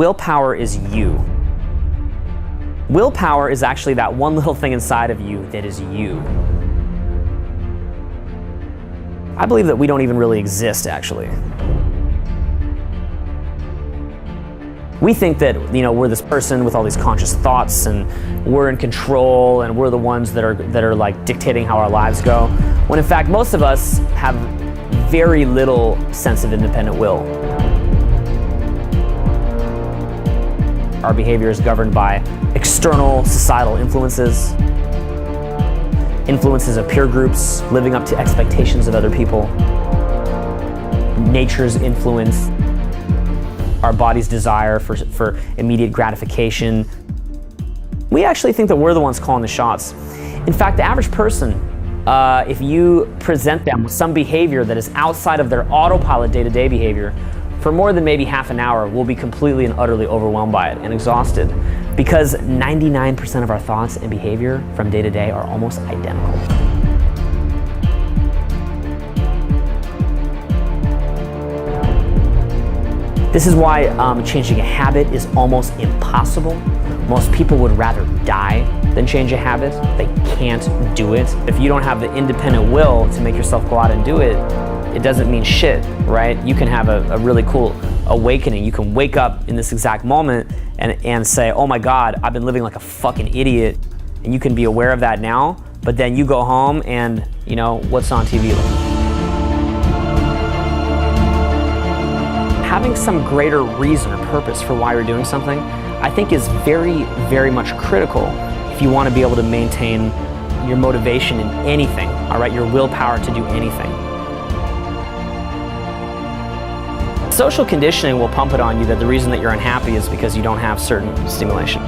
willpower is you. Willpower is actually that one little thing inside of you that is you. I believe that we don't even really exist, actually. We think that, we're this person with all these conscious thoughts and we're in control and we're the ones that are like dictating how our lives go, when in fact most of us have very little sense of independent will. Our behavior is governed by external societal influences of peer groups, living up to expectations of other people, nature's influence, our body's desire for immediate gratification. We actually think that we're the ones calling the shots. In fact, the average person, if you present them with some behavior that is outside of their autopilot day-to-day behavior, for more than maybe half an hour, we'll be completely and utterly overwhelmed by it and exhausted, because 99% of our thoughts and behavior from day to day are almost identical. This is why changing a habit is almost impossible. Most people would rather die than change a habit. They can't do it. If you don't have the independent will to make yourself go out and do it, it doesn't mean shit, right? You can have a really cool awakening. You can wake up in this exact moment and say, oh my God, I've been living like a fucking idiot. And you can be aware of that now, but then you go home and, what's on TV? Having some greater reason or purpose for why you're doing something, I think is very, very much critical if you want to be able to maintain your motivation in anything, all right? Your willpower to do anything. Social conditioning will pump it on you that the reason that you're unhappy is because you don't have certain stimulation.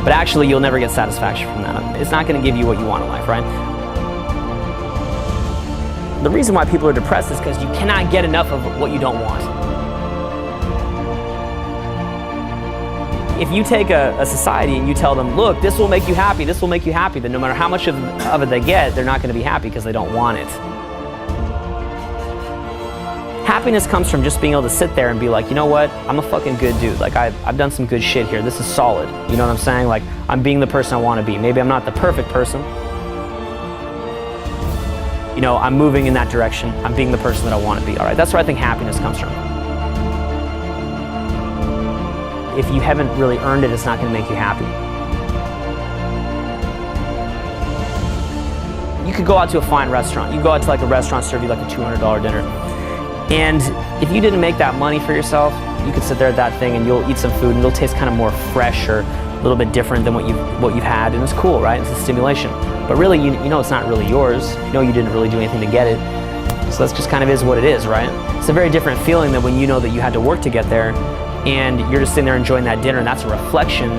But actually, you'll never get satisfaction from that. It's not going to give you what you want in life, right? The reason why people are depressed is because you cannot get enough of what you don't want. If you take a society and you tell them, look, this will make you happy, this will make you happy, then no matter how much of it they get, they're not going to be happy because they don't want it. Happiness comes from just being able to sit there and be like, you know what, I'm a fucking good dude. Like, I've done some good shit here. This is solid. You know what I'm saying? Like, I'm being the person I want to be. Maybe I'm not the perfect person. I'm moving in that direction. I'm being the person that I want to be. All right, that's where I think happiness comes from. If you haven't really earned it, it's not going to make you happy. You could go out to a fine restaurant. You go out to like a restaurant, serve you like a $200 dinner. And if you didn't make that money for yourself, you could sit there at that thing and you'll eat some food and it'll taste kind of more fresh or a little bit different than what you've had, and it's cool, right? It's a stimulation. But really, it's not really yours. You didn't really do anything to get it. So that's just kind of is what it is, right? It's a very different feeling than when you know that you had to work to get there and you're just sitting there enjoying that dinner, and that's a reflection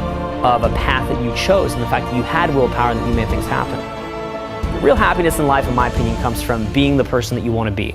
of a path that you chose and the fact that you had willpower and that you made things happen. Real happiness in life, in my opinion, comes from being the person that you want to be.